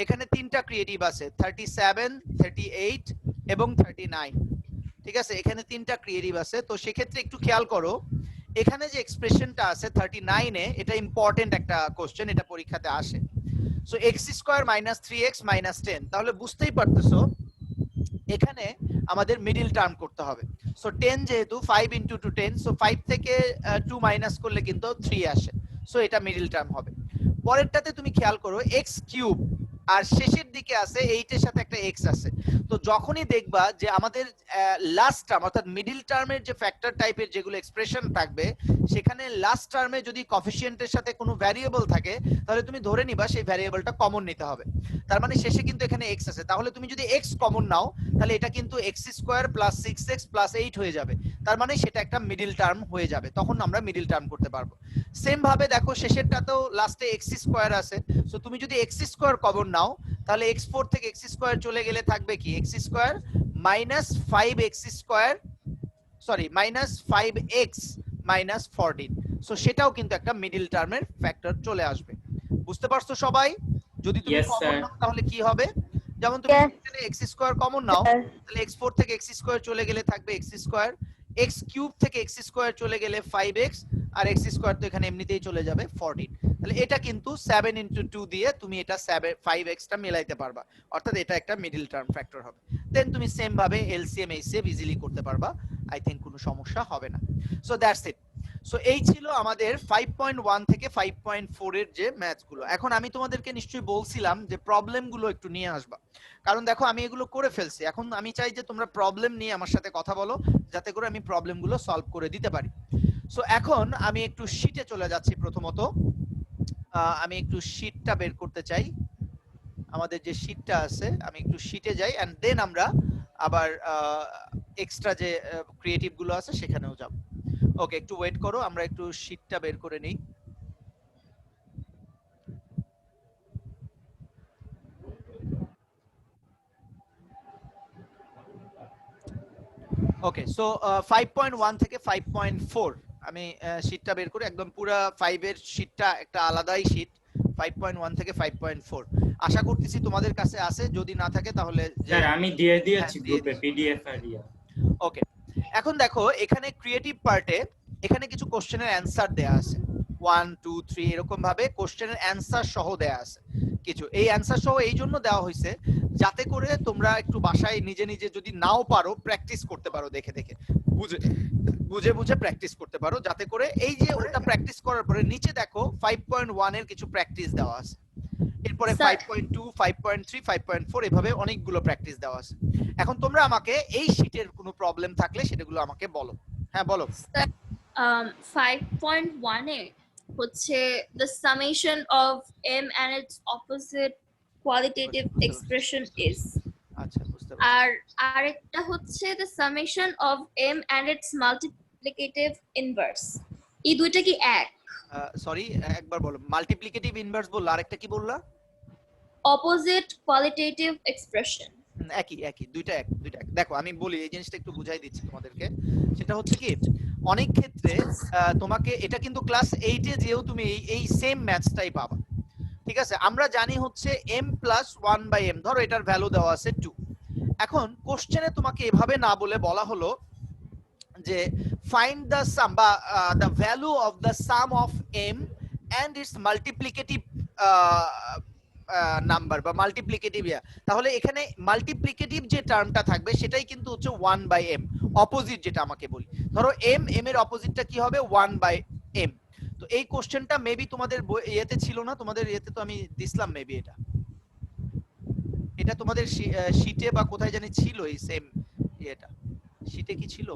এখানে তিনটা ক্রিয়েটিভ আছে, 37, 38 এবং 39, ঠিক আছে, এখানে তিনটা ক্রিয়েটিভ আছে। তো সেক্ষেত্রে একটু খেয়াল করো, এখানে যে এক্সপ্রেশনটা আছে 39 এ, এটা ইম্পর্টেন্ট একটা কোশ্চেন, এটা পরীক্ষাতে আসে। So x square minus 3x minus 10, তাহলে বুঝতেই পারতেছো এখানে আমাদের মিডল টার্ম করতে হবে। সো 10 যেহেতু 5 ইনটু 2 10, সো 5 থেকে 2 মাইনাস করলে কিন্তু 3 আসে, সো এটা মিডল টার্ম হবে। পরেরটাতে তুমি খেয়াল করো x কিউব, আর শেষের দিকে আছে 8 এর সাথে একটা x আছে। তো যখনই দেখবা যে আমাদের লাস্ট টার্ম অর্থাৎ মিডল টার্মের যে ফ্যাক্টর টাইপের যেগুলো এক্সপ্রেশন থাকবে, সেখানে লাস্ট টার্মে যদি কোএফিসিয়েন্টের সাথে কোনো ভ্যারিয়েবল থাকে, তাহলে তুমি ধরে নিবা সেই ভ্যারিয়েবলটা কমন নিতে হবে। তার মানে শেষে কিন্তু এখানে x আছে, তাহলে তুমি যদি x কমন নাও তাহলে এটা কিন্তু x square plus 6x plus 8 হয়ে যাবে, তার মানে সেটা একটা মিডল টার্ম হয়ে যাবে, তখন আমরা মিডল টার্ম করতে পারবো। সেম ভাবে দেখো শেষেরটাতেও লাস্টে x স্কয়ার আছে, সো তুমি যদি x স্কয়ার কমন নাও তাহলে x4 থেকে x স্কয়ার চলে গেলে থাকবে কি x square minus 5x square, sorry minus 5x minus 14, so সেটাও কিন্তু একটা মিডল টার্মের ফ্যাক্টর চলে আসবে। বুঝতে পারছো সবাই? যদি তুমি Yes, কমন sir. নাও তাহলে কি হবে, যেমন তুমি Yes. এখানে x স্কয়ার কমন নাও, তাহলে x4 থেকে x স্কয়ার চলে গেলে থাকবে x স্কয়ার, x কিউব থেকে x স্কয়ার চলে গেলে 5x, আর x স্কয়ার তো এখানে এমনিতেই চলে যাবে 14। তাহলে এটা কিন্তু 7 ইনটু 2 দিয়ে তুমি এটা 5x টা মিলাইতে পারবা, অর্থাৎ এটা একটা মিডল টার্ম ফ্যাক্টর হবে। দেন তুমি সেম ভাবে LCM HCF ইজিলি করতে পারবা, আই থিংক কোনো সমস্যা হবে না। So that's it. সো এই ছিল আমাদের 5.1 থেকে 5.4 এর যে ম্যাথস গুলো। এখন আমি তোমাদেরকে নিশ্চয়ই বলছিলাম যে প্রবলেম গুলো একটু নিয়ে আসবা, কারণ দেখো আমি এগুলো করে ফেলছি, এখন আমি চাই যে তোমরা প্রবলেম নিয়ে আমার সাথে কথা বলো, যাতে করে আমি প্রবলেম গুলো সলভ করে দিতে পারি। সো এখন আমি একটু শীটে চলে যাচ্ছি। প্রথমত আমি একটু শীটটা বের করতে চাই, আমাদের যে শীটটা আছে আমি একটু শীটে যাই, এন্ড দেন আমরা আবার এক্সট্রা যে ক্রিয়েটিভ গুলো আছে সেখানেও যাব। ওকে, একটু ওয়েট করো, আমরা একটু শীটটা বের করে নেই। ওকে, সো 5.1 থেকে 5.4 আমি শীটটা বের করি, একদম পুরো 5 এর শীটটা একটা আলাদাই শীট, 5.1 থেকে 5.4। আশা করতেছি তোমাদের কাছে আছে, যদি না থাকে তাহলে স্যার আমি দিয়ে দিয়েছি হ্যাঁ, দিয়ে গ্রুপে দিচ্ছি। পিডিএফ আর ইয়া। ওকে, এখন দেখো এখানে ক্রিয়েটিভ পার্টে এখানে কিছু কোশ্চেনের অ্যানসার দেয়া আছে, 1 2 3 এরকম ভাবে কোশ্চেনের অ্যানসার সহ দেয়া আছে কিছু। এই অ্যানসার সহ এই জন্য দেওয়া হয়েছে যাতে করে তোমরা একটু বাসায় নিজে নিজে যদি নাও পারো প্র্যাকটিস করতে পারো, দেখে দেখে বুঝে বুঝে বুঝে প্র্যাকটিস করতে পারো, যাতে করে এই যে ওটা প্র্যাকটিস করার পরে নিচে দেখো 5.1 এর কিছু প্র্যাকটিস দেওয়া আছে, এরপরে Sir. 5.2 5.3 5.4 এভাবে অনেকগুলো প্র্যাকটিস দেওয়া আছে। এখন তোমরা আমাকে এই শীটের কোনো প্রবলেম থাকলে সেটাগুলো আমাকে বলো। হ্যাঁ বলো। 5.1 এ হচ্ছে the summation of m and its opposite qualitative বুঝতে পারছি, expression বুঝতে is. আচ্ছা বুঝতে পারছি। আর আরেকটা হচ্ছে the summation of m and its multiplicative inverse. এই দুইটা কি এক? সরি একবার বলো, মাল্টিপ্লিকেটিভ ইনভার্স বললা, আরেকটা কি বললা? Opposite qualitative expression. একই একই, দুইটা এক। দেখো আমি বলি, এই জিনিসটা একটু বুঝাই দিচ্ছি তোমাদেরকে। সেটা হচ্ছে কি, অনেক ক্ষেত্রে তোমাকে এটা কিন্তু ক্লাস 8 এ যেও তুমি এই সেম ম্যাথসটাই পাবা, ঠিক আছে? আমরা জানি হচ্ছে m প্লাস 1/m, ধরো এটার ভ্যালু দেওয়া আছে 2। এখন কোশ্চেনে তোমাকে এভাবে না বলে বলা হলো যে ফাইন্ড দ্য সাম বা the value of the some of m and its multiplicative number বা মাল্টিপ্লিকেটিভ, তাহলে এখানে মাল্টিপ্লিকেটিভ যে টার্মটা থাকবে সেটাই কিন্তু হচ্ছে 1/m, অপোজিট যেটা আমাকে বলি। ধরো m এর অপোজিটটা কি হবে? 1/m। তো এই কোশ্চেনটা মেবি তোমাদের ইয়েতে ছিল না, তোমাদের ইয়েতে তো আমি দিছিলাম মেবি, এটা তোমাদের শীটে বা কোথায় জানি ছিল এই সেম ইয়েটা। শীটে কি ছিল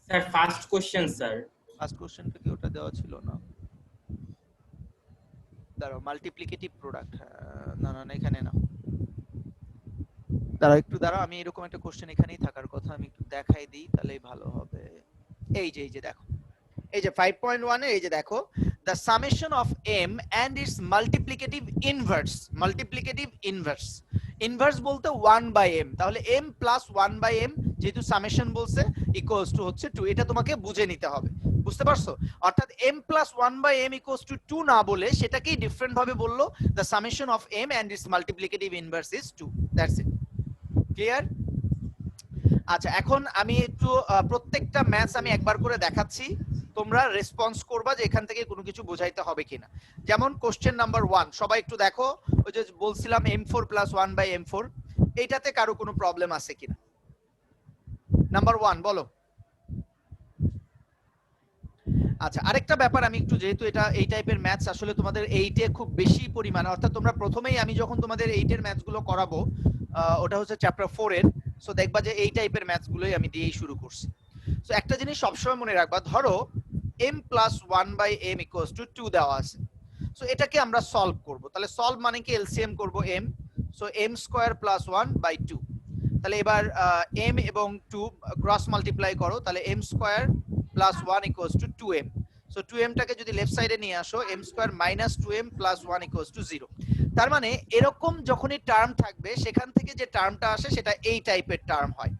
sir? First question sir. First কোশ্চেনটা কি ওটা দেওয়া ছিল না? দাঁড়াও, মাল্টিপ্লিকেটিভ প্রোডাক্ট, না না না এখানে না, দাঁড়াও একটু দাঁড়াও, আমি এরকম একটা কোশ্চেন এখানেই থাকার কথা, আমি একটু দেখাই দিই তাহলেই ভালো হবে। এই যে দেখো, এই যে 5.1 এ এই যে দেখো, the summation of m and its multiplicative inverse inverse বলতে 1/m, তাহলে m প্লাস 1/m যেহেতু সামেশন বলছে ইকুয়ালস টু হচ্ছে 2, এটা তোমাকে বুঝে নিতে হবে, বুঝতে পারছো? অর্থাৎ m plus 1/m equals to 2 না বলে সেটাকেই ডিফারেন্ট ভাবে বললো the summation of m and its multiplicative inverse is 2, that's it. Clear? আচ্ছা, এখন আমি একটু প্রত্যেকটা ম্যাথস আমি একবার করে দেখাচ্ছি, তোমরা রেসপন্স করবা যে এখান থেকে কোনো কিছু বোঝাইতে হবে কিনা। যেমন কোশ্চেন নাম্বার 1, সবাই একটু দেখো, ওই যে বলছিলাম m4 প্লাস 1/m4, এইটাতে কারো কোনো প্রবলেম আছে কিনা? নাম্বার 1 বলো। আচ্ছা, আরেকটা ব্যাপার আমি একটু, যেহেতু এটা এই টাইপের ম্যাথস আসলে তোমাদের 8 এ খুব বেশি পরিমাণে, অর্থাৎ তোমরা প্রথমেই আমি যখন তোমাদের 8 এর ম্যাথস গুলো করাবো, ওটা হচ্ছে চ্যাপ্টার 4 এর, সো দেখবা যে এই টাইপের ম্যাথস গুলোই আমি দিয়েই শুরু করছি। সো একটা জিনিস সবসময় মনে রাখবা, ধরো m plus 1/m equals to 2 দেওয়া আছে, সো এটাকে আমরা সলভ করব। তাহলে সলভ মানে কি? এলসিএম করব m, so m square plus 1/2। তাহলে এবার m এবং 2 ক্রস মাল্টিপ্লাই করো, তাহলে m square plus 1 equals to 2m। So 2m টাকে যদি লেফট সাইডে নিয়ে আসো, m square minus 2m plus 1 equals to 0। তার মানে এরকম যখনই টার্ম থাকবে সেখান থেকে যে টার্মটা আসে সেটা এই টাইপের টার্ম হয়।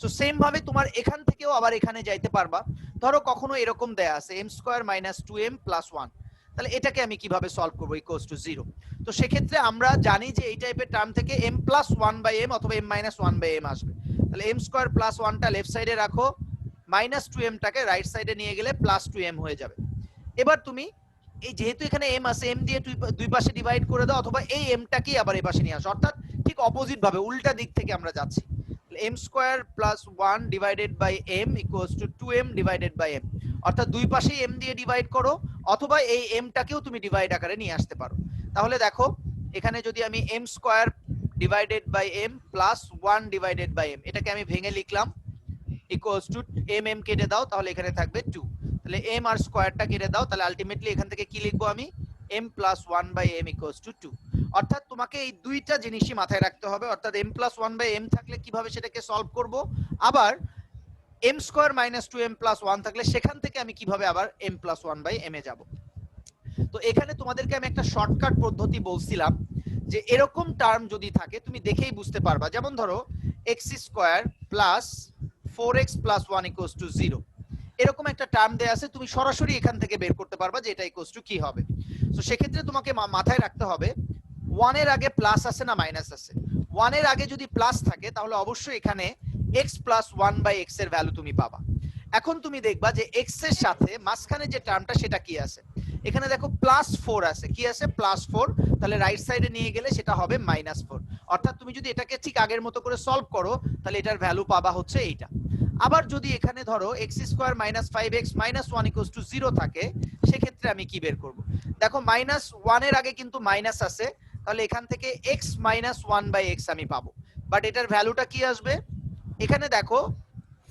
সো সেম ভাবে তোমার এখান থেকেও আবার এখানে যাইতে পারবা। ধরো কখনো এরকম দেয়া আছে m square minus 2m plus 1, তাহলে এটাকে আমি কিভাবে সলভ করব? Equals to 0। তো সেক্ষেত্রে আমরা জানি যে এই টাইপের টার্ম থেকে m প্লাস 1/m অথবা m মাইনাস 1/m আসবে। তাহলে m স্কয়ার প্লাস 1টা লেফট সাইডে রাখো, মাইনাস 2m টাকে রাইট সাইডে নিয়ে গেলে প্লাস 2m হয়ে যাবে। এবার তুমি এই যেহেতু এখানে m আছে, m দিয়ে দুই পাশে ডিভাইড করে দাও, অথবা এই m টাকেই আবার এই পাশে নিয়ে আসো, অর্থাৎ ঠিক অপোজিট ভাবে উল্টা দিক থেকে আমরা যাচ্ছি। m square plus 1 divided by m equals to 2m divided by m, অর্থাৎ দুই পাশেই m দিয়ে ডিভাইড করো, অথবা এই m টাকেও তুমি ডিভাইড আকারে নিয়ে আসতে পারো। তাহলে দেখো এখানে যদি আমি m square divided by m plus 1 divided by m, এটাকে আমি ভেঙে লিখলাম ইকুয়ালস টু m কেটে দাও, তাহলে এখানে থাকবে 2। তাহলে m আর স্কয়ারটা কেটে দাও, তাহলে আলটিমেটলি এখান থেকে কি লিখবো আমি? m plus 1/m equals to 2। অর্থাৎ তোমাকে এই দুইটা জিনিসই মাথায় রাখতে হবে, অর্থাৎ m প্লাস 1/m থাকলে কিভাবে সেটাকে সলভ করব, আবার m square minus 2m plus 1 থাকলে সেখান থেকে আমি কিভাবে আবার m প্লাস 1/m এ যাব। তো এখানে তোমাদেরকে আমি একটা শর্টকাট পদ্ধতি বলছিলাম যে এরকম টার্ম যদি থাকে তুমি দেখেই বুঝতে পারবা। যেমন ধরো x square plus 4x plus 1 equals to 0, এরকম একটা টার্ম দেয়া আছে, তুমি সরাসরি এখান থেকে বের করতে পারবা যে এটা ইকুয়ালস টু কি হবে। সো সেক্ষেত্রে তোমাকে মাথায় রাখতে হবে 1 এর আগে প্লাস আছে না মাইনাস আছে। 1 এর আগে যদি প্লাস থাকে তাহলে অবশ্যই এখানে x প্লাস 1/x এর ভ্যালু তুমি পাবা। এখন তুমি দেখবা যে x এর সাথে মাঝখানে যে টার্মটা সেটা কি আছে, এখানে দেখো প্লাস 4 আছে, কি আছে? প্লাস 4, তাহলে রাইট সাইডে নিয়ে গেলে সেটা হবে মাইনাস 4। অর্থাৎ তুমি যদি এটাকে ঠিক আগের মতো করে সলভ করো তাহলে এটার ভ্যালু পাবা হচ্ছে এইটা। আবার যদি এখানে ধরো x square minus 5x minus 1 equals to 0 থাকে, সেক্ষেত্রে আমি কি বের করব? দেখো মাইনাস 1 এর আগে কিন্তু মাইনাস আছে, তাহলে এখান থেকে x মাইনাস 1/x আমি পাবো, বাট এটার ভ্যালুটা কি আসবে? এখানে দেখো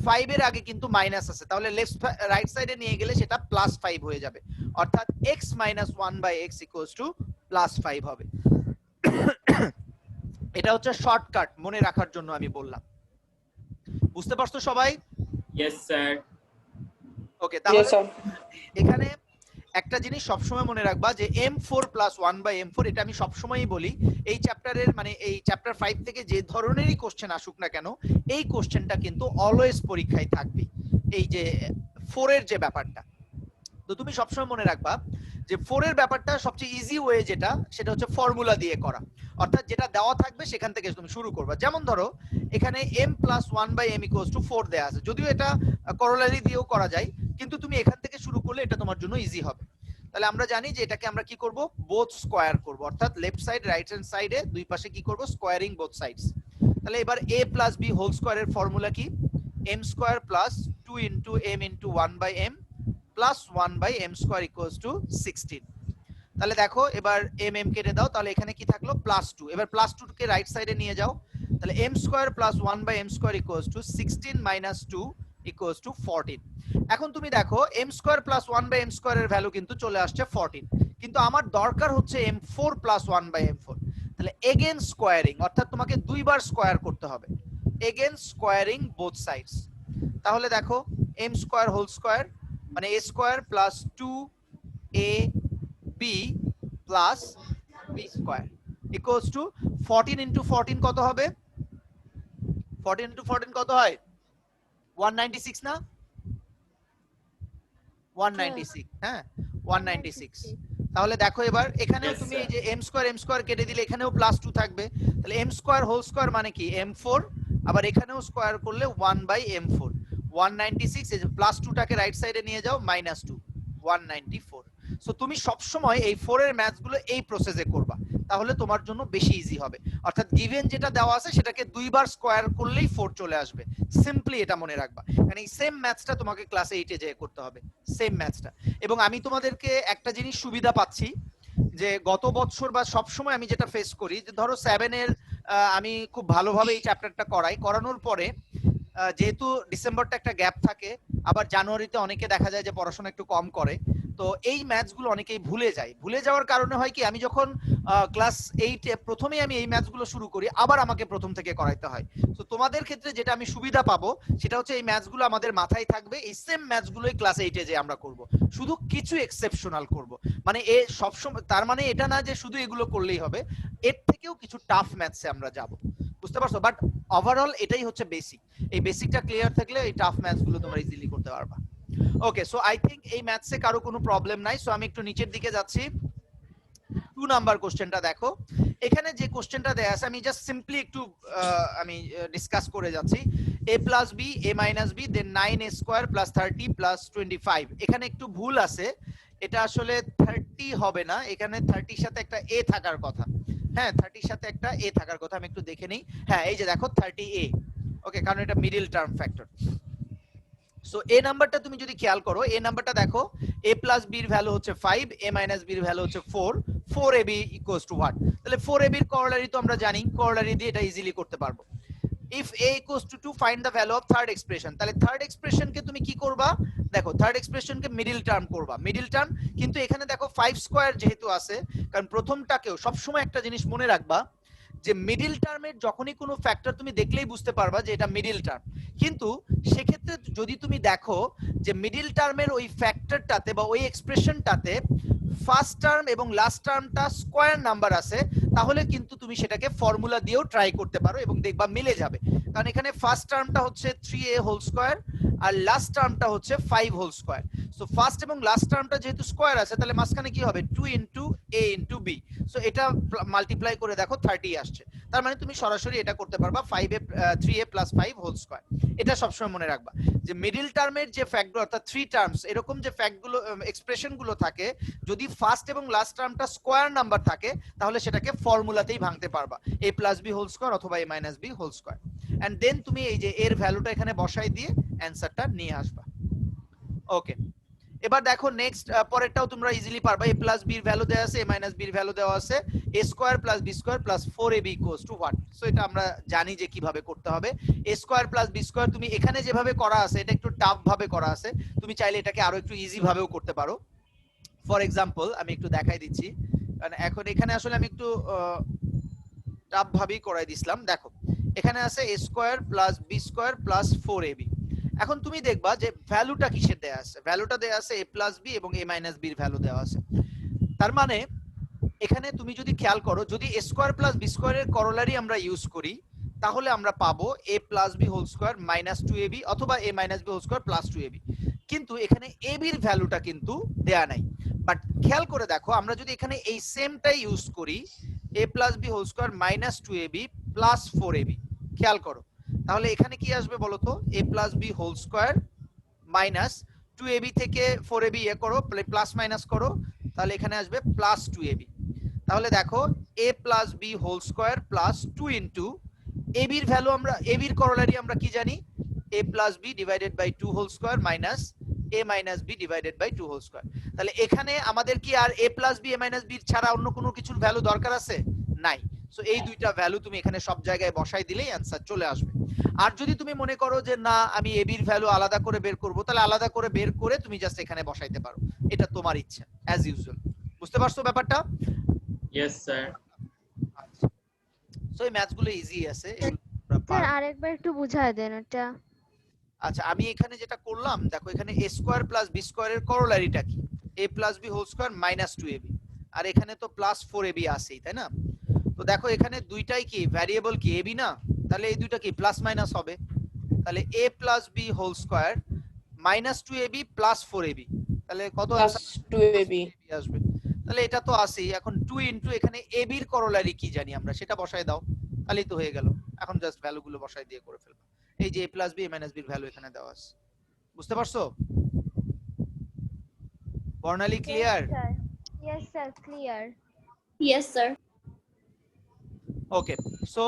5 এর আগে কিন্তু মাইনাস আছে, তাহলে লেফট রাইট সাইডে নিয়ে গেলে সেটা প্লাস 5 হয়ে যাবে, অর্থাৎ x minus 1/x equals to plus 5 হবে। এটা হচ্ছে শর্টকাট, মনে রাখার জন্য আমি বললাম। বুঝতে পারছো সবাই? Yes sir. ওকে, তাহলে এখানে একটা জিনিস সবসময় মনে রাখবা যে M4 প্লাস 1/M4, এটা আমি সবসময়ই বলি এই চ্যাপ্টারের মানে এই চ্যাপ্টার 5 থেকে যে ধরনেরই কোশ্চেন আসুক না কেন, এই কোশ্চেনটা কিন্তু অলওয়েজ পরীক্ষায় থাকবে। এই যে 4 এর যে ব্যাপারটা, তো তুমি সবসময় মনে রাখবা যে 4 এর ব্যাপারটা সবচেয়ে ইজি ওয়ে যেটা, সেটা হচ্ছে ফর্মুলা দিয়ে করা। অর্থাৎ যেটা দেওয়া থাকবে সেখান থেকে তুমি শুরু করবা। যেমন ধরো এখানে m plus 1/m equals to 4 দেয়া আছে, যদিও এটা করোলারি দিয়েও করা যায়, কিন্তু তুমি এখান থেকে শুরু করলে এটা তোমার জন্য ইজি হবে। তাহলে আমরা জানি যে এটাকে আমরা কি করব, বোথ স্কয়ার করব, অর্থাৎ লেফট সাইড রাইট হ্যান্ড সাইডে দুই পাশে কি করব, স্কয়ারিং বোথ সাইডস। তাহলে এবার a প্লাস b হোল স্কয়ারের ফর্মুলা কি, m square plus 2 into m into 1/m plus 1/m square equals to 16। তাহলে দেখো এবার m m কেটে দাও, তাহলে এখানে কি থাকলো প্লাস 2। এবার প্লাস 2 কে রাইট সাইডে নিয়ে যাও, তাহলে m square plus 1/m square equals to 16 minus 2 equals to 14। এখন তুমি দেখো m স্কয়ার প্লাস 1/m স্কয়ারের ভ্যালু কিন্তু চলে আসছে 14, কিন্তু আমার দরকার হচ্ছে m4 প্লাস 1/m4। তাহলে এগেন স্কয়ারিং, অর্থাৎ তোমাকে দুইবার স্কয়ার করতে হবে, এগেন স্কয়ারিং বোথ সাইডস। তাহলে দেখো m স্কয়ার হোল স্কয়ার মানে a square plus 2ab plus b square equals to 14 into 14 কত হবে, 14 ইনটু 14 কত হয়, 196 না, 196, হ্যাঁ 196। তাহলে দেখো এবার এখানেও তুমি এই যে m স্কয়ার কেটে দিলে এখানেও প্লাস 2 থাকবে, তাহলে m স্কয়ার হোল স্কয়ার মানে কি m4, আবার এখানেও স্কয়ার করলে 1/m4, 196, এই যে প্লাস 2 টাকে রাইট সাইডে নিয়ে যাও মাইনাস 2, 194। সো তুমি সব সময় এই 4 এর ম্যাথস গুলো এই প্রসেসে করবা, তাহলে তোমার জন্য বেশি ইজি হবে। অর্থাৎ গিভেন যেটা দেওয়া আছে সেটাকে দুইবার স্কয়ার করলেই 4 চলে আসবে, সিম্পলি এটা মনে রাখবা। মানে এই সেম ম্যাথসটা তোমাকে ক্লাস 8 এ যেয়ে করতে হবে, সেম ম্যাথসটা। এবং আমি তোমাদেরকে একটা জিনিস সুবিধা পাচ্ছি যে গত বছর বা সব সময় আমি যেটা ফেস করি, যে ধরো 7 এর আমি খুব ভালোভাবে এই চ্যাপ্টারটা করানোর পরে যেহেতু ডিসেম্বরটা একটা গ্যাপ থাকে, আবার জানুয়ারিতে অনেকে দেখা যায় যে পড়াশোনা একটু কম করে, তো এই ম্যাথস গুলো অনেকেই ভুলে যায়। ভুলে যাওয়ার কারণে হয় কি, আমি যখন ক্লাস 8 এ প্রথমেই আমি এই ম্যাথস গুলো শুরু করি, আবার আমাকে প্রথম থেকে করাইতে হয়। তো তোমাদের ক্ষেত্রে যেটা আমি সুবিধা পাবো সেটা হচ্ছে এই ম্যাথস গুলো আমাদের মাথায় থাকবে, এই সেম ম্যাথস গুলোই ক্লাস 8 এ যে আমরা করব, শুধু কিছু এক্সেপশনাল করব। মানে এ সব সময়, তার মানে এটা না যে শুধু এগুলো করলেই হবে, এর থেকেও কিছু টাফ ম্যাথসে আমরা যাব, বুঝতে পারছো? বাট ওভারঅল এটাই হচ্ছে বেসিক। এই বেসিকটা ক্লিয়ার থাকলে এই টাফ ম্যাথস গুলো তোমরা ইজিলি করতে পারবা। ওকে, সো আই থিংক এই ম্যাথসে কারো কোনো প্রবলেম নাই। সো আমি একটু নিচের দিকে যাচ্ছি। 2 নাম্বার কোশ্চেনটা দেখো, এখানে যে কোশ্চেনটা দেয়া আছে আমি জাস্ট সিম্পলি একটু আমি ডিসকাস করে যাচ্ছি। a plus b a minus b then 9a square plus 30 plus 25। এখানে একটু ভুল আছে, এটা আসলে 30 হবে না, এখানে 30 এর সাথে একটা a থাকার কথা। হ্যাঁ 30 এর সাথে একটা a থাকার কথা, আমি একটু দেখে নেই। হ্যাঁ এই যে দেখো 30a, ওকে, কারণ এটা মিডল টার্ম ফ্যাক্টর। সো এ নাম্বারটা তুমি যদি খেয়াল করো, এ নাম্বারটা দেখো a প্লাস b এর ভ্যালু হচ্ছে 5, a মাইনাস b এর ভ্যালু হচ্ছে 4, 4ab ইকুয়ালস টু হোয়াট? তাহলে 4ab এর করোলারি তো আমরা জানি, করোলারি দিয়ে এটা ইজিলি করতে পারবো। if a equals to 2 find the value of third expression, তাহলে থার্ড এক্সপ্রেশন কে তুমি কি করবা, দেখো থার্ড এক্সপ্রেশন কে মিডল টার্ম করবা, মিডল টার্ম। কিন্তু এখানে দেখো 5 স্কয়ার যেহেতু আছে, কারণ প্রথমটাকেও সবসময় একটা জিনিস মনে রাখবা যে মিডল টার্মের যখনই কোনো ফ্যাক্টর তুমি দেখলেই বুঝতে পারবা যে এটা মিডল টার্ম। কিন্তু সেক্ষেত্রে যদি তুমি দেখো যে মিডল টার্মের ওই ফ্যাক্টরটাতে বা ওই এক্সপ্রেশনটাতে ফার্স্ট টার্ম এবং লাস্ট টার্মটা স্কয়ার নাম্বার আছে, তাহলে কিন্তু তুমি সেটাকে ফর্মুলা দিয়েও ট্রাই করতে পারো এবং দেখবা মিলে যাবে। কারণ এখানে ফার্স্ট টার্মটা হচ্ছে 3a হোল স্কয়ার আর লাস্ট টার্মটা হচ্ছে 5 হোল স্কয়ার। সো ফার্স্ট এবং লাস্ট টার্মটা যেহেতু স্কয়ার আছে, তাহলে মাঝখানে কি হবে 2 into a into b। So এটা মাল্টিপ্লাই করে দেখো 30 আসছে, তার মানে তুমি সরাসরি এটা করতে পারবা 5a 3a plus 5 whole square. এটা সবসময় মনে রাখবা যে মিডল টার্মের যে ফ্যাক্টগুলো অর্থাৎ 3 টার্মস এরকম যে ফ্যাক্টগুলো এক্সপ্রেশন গুলো থাকে, যদি ফার্স্ট এবং লাস্ট টার্মটা স্কয়ার নাম্বার থাকে তাহলে সেটাকে ফর্মুলাতেই ভাঙতে পারবা, a plus b whole square অথবা a minus b whole square. And then তুমি এই যে এর ভ্যালুটা এখানে বসাই দিয়ে অ্যানসারটা নিয়ে আসবা। ওকে, এবার দেখো নেক্সট পরেরটাও তোমরা ইজিলি পারবা। a প্লাস b এর ভ্যালু দেওয়া আছে, a মাইনাস b এর ভ্যালু দেওয়া আছে, a square plus b square plus 4ab equals to what? So এটা আমরা জানি যে কিভাবে করতে হবে। a square plus b square তুমি এখানে যেভাবে করা আছে এটা একটু টাফ ভাবে করা আছে, তুমি চাইলে এটাকে আরো একটু ইজি ভাবেও করতে পারো। ফর এক্সাম্পল আমি একটু দেখাই দিচ্ছি, কারণ এখন এখানে আসলে আমি একটু টাফ ভাবেই করাই দিছিলাম। দেখো এখানে আছে a square plus b square plus 4ab। এখন তুমি দেখবা যে ভ্যালুটা কিসের দেয়া আছে, ভ্যালুটা দেয়া আছে a প্লাস b এবং a মাইনাস b এর ভ্যালু দেওয়া আছে। তার মানে এখানে তুমি যদি খেয়াল করো, যদি a স্কয়ার প্লাস b স্কয়ারের করোলারি আমরা ইউজ করি তাহলে আমরা পাবো a plus b whole square minus 2ab অথবা a minus b whole square plus 2ab। কিন্তু এখানে ab এর ভ্যালুটা কিন্তু দেয়া নাই। বাট খেয়াল করে দেখো, আমরা যদি এখানে এই সেমটাই ইউজ করি a plus b whole square minus 2ab plus 4ab, খেয়াল করো তাহলে এখানে কি আসবে বলো তো, a plus b whole square minus 2ab থেকে 4ab ইয়ে করো, প্লাস মাইনাস করো, তাহলে এখানে আসবে প্লাস 2ab। তাহলে দেখো a plus b whole square plus 2 into ab এর ভ্যালু, আমরা ab এর করোলারি আমরা কি জানি, a plus b divided by 2 whole square minus a minus b divided by 2 whole square. তাহলে এখানে আমাদের কি আর a plus b a minus b ছাড়া অন্য কোনো কিছুর ভ্যালু দরকার আছে? নাই। সো এই দুইটা ভ্যালু তুমি এখানে সব জায়গায় বসাই দিলেই অ্যানসার চলে আসবে। আর যদি তুমি মনে করো যে না আমি ab এর ভ্যালু আলাদা করে বের করব, তাহলে আলাদা করে বের করে তুমি জাস্ট এখানে বসাইতে পারো, এটা তোমার ইচ্ছা অ্যাজ ইউজুয়াল। বুঝতে পারছো ব্যাপারটা? Yes sir. সো এই ম্যাথস গুলো ইজি আছে। স্যার আরেকবার একটু বুঝায় দেন এটা। আচ্ছা আমি এখানে যেটা করলাম দেখো, এখানে a স্কয়ার প্লাস b স্কয়ারের করোলারিটা কি, a plus b whole square minus 2ab, আর এখানে তো প্লাস 4ab আছেই, তাই না? তো দেখো এখানে দুইটাই কি ভ্যারিয়েবল কি ab না, তাহলে এই দুইটা কি প্লাস মাইনাস হবে, তাহলে a plus b whole square minus 2ab plus 4ab, তাহলে কত আসবে? তাহলে এটা তো আছেই। এখন 2 ইনটু এখানে ab এর করোলারি কি জানি আমরা, সেটা বসায় দাও, তাহলেই তো হয়ে গেল। এখন জাস্ট ভ্যালুগুলো বসায় দিয়ে করে ফেলবো। এই যে a plus b a minus b এর ভ্যালু এখানে দেওয়া আছে। বুঝতে পারছো? Barnali clear? Yes sir clear. Yes sir. Okay, so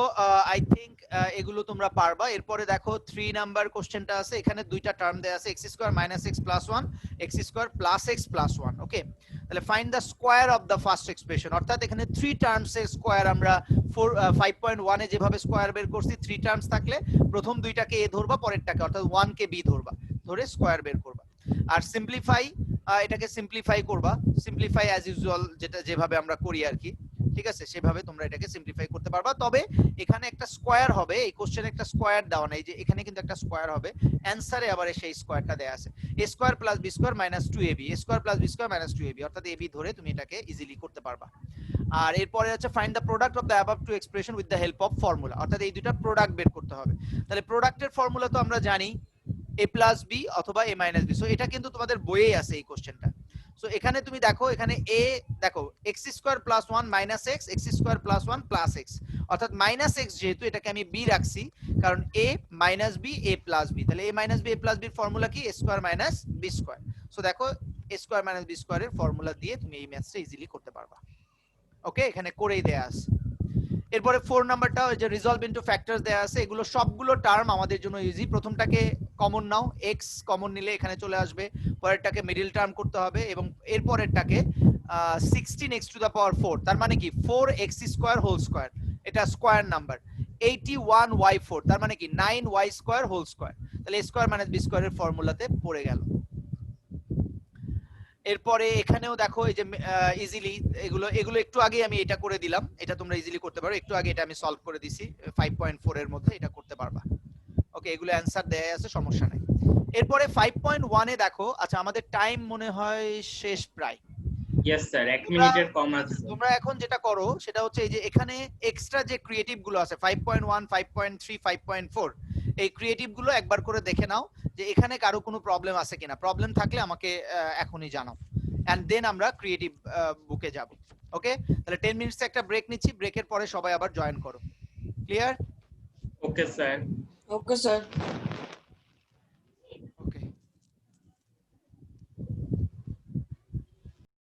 I think এগুলো তোমরা পারবা। এরপরে দেখো 3 নাম্বার কোশ্চেনটা আছে, এখানে দুইটা টার্ম দেয়া আছে, x square minus x plus 1, x square plus x plus 1। ওকে, তাহলে find the square of the first expression. অর্থাৎ এখানে 3 টার্মস এর স্কয়ার আমরা 5.1 এ যেভাবে স্কয়ার বের করছি, 3 টার্মস থাকলে প্রথম দুইটাকে a ধরবা, পরেরটাকে অর্থাৎ 1 কে b ধরবা, ধরে স্কয়ার বের করবা। আর সিম্পলিফাই, এটাকে সিম্পলিফাই করবা, সিম্পলিফাই অ্যাজ ইউজুয়াল যেটা যেভাবে আমরা করি আর কি, ঠিক আছে? সেভাবে তোমরা এটাকে সিম্পলিফাই করতে পারবা। তবে এখানে একটা স্কয়ার হবে, এই কোশ্চেনে একটা স্কয়ার দেওয়া নাই, যে এখানে কিন্তু একটা স্কয়ার হবে, অ্যানসারে আবার সেই স্কয়ারটা দেয়া আছে, a square plus b square minus 2ab, a square plus b square minus 2ab, অর্থাৎ ab ধরে তুমি এটাকে ইজিলি করতে পারবা। আর এরপরে হচ্ছে find the product of the above two expression with the help of formula, অর্থাৎ এই দুইটার প্রোডাক্ট বের করতে হবে। তাহলে প্রোডাক্টের ফর্মুলা তো আমরা জানি a প্লাস b অথবা a মাইনাস b, সো এটা কিন্তু তোমাদের বইয়েই আছে এই কোশ্চেনটা। সো এখানে তুমি দেখো, এখানে a দেখো x square plus 1 minus x, x square plus 1 plus x, অর্থাৎ মাইনাস x যেহেতু এটাকে আমি b রাখছি, কারণ a minus b a plus b, তাহলে a minus b a plus b এর ফর্মুলা কি, a square minus b square. So দেখো a স্কয়ার মাইনাস b স্কয়ারের ফর্মুলা দিয়ে তুমি এই ম্যাথসটা ইজিলি করতে পারবা। ওকে, এখানে করেই দেয়া আছে। এরপরে 4 নাম্বারটা ওই যে রিজলভ ইনটু ফ্যাক্টরস দেয়া আছে, এগুলো সবগুলো টার্ম আমাদের জন্য ইজি। প্রথমটাকে কমন নাও, x কমন নিলে এখানে চলে আসবে, পরেরটাকে মিডল টার্ম করতে হবে, এবং এরপরেরটাকে 16x টু দ্য পাওয়ার 4, তার মানে কি 4x স্কয়ার হোল স্কয়ার, এটা স্কয়ার নাম্বার, 81y4, তার মানে কি 9y স্কয়ার হোল স্কয়ার, তাহলে a স্কয়ার মাইনাস b স্কয়ারের ফর্মুলাতে পড়ে গেল। এরপরে এখানেও দেখো এই যে ইজিলি এগুলো একটু আগে আমি এটা করে দিলাম, এটা তোমরা ইজিলি করতে পারো, একটু আগে এটা আমি সলভ করে দিছি 5.4 এর মধ্যে, এটা করতে পারবা। ওকে, এগুলো অ্যানসার দেয়া আছে, সমস্যা নাই। এরপরে 5.1 এ দেখো, আচ্ছা আমাদের টাইম মনে হয় শেষ প্রায়। ইয়েস স্যার, 1 মিনিটের কম আছে। তোমরা এখন যেটা করো সেটা হচ্ছে এই যে এখানে এক্সট্রা যে ক্রিয়েটিভ গুলো আছে 5.1, 5.3, 5.4, এই ক্রিয়েটিভ গুলো একবার করে দেখে নাও যে এখানে কারো কোনো প্রবলেম আছে কিনা। প্রবলেম থাকলে আমাকে এখনই জানাও, এন্ড দেন আমরা ক্রিয়েটিভ বুকে যাব। ওকে, তাহলে 10 মিনিটস একটা ব্রেক নিচ্ছি, ব্রেকের পরে সবাই আবার জয়েন করো। Clear? Okay sir. Okay, sir.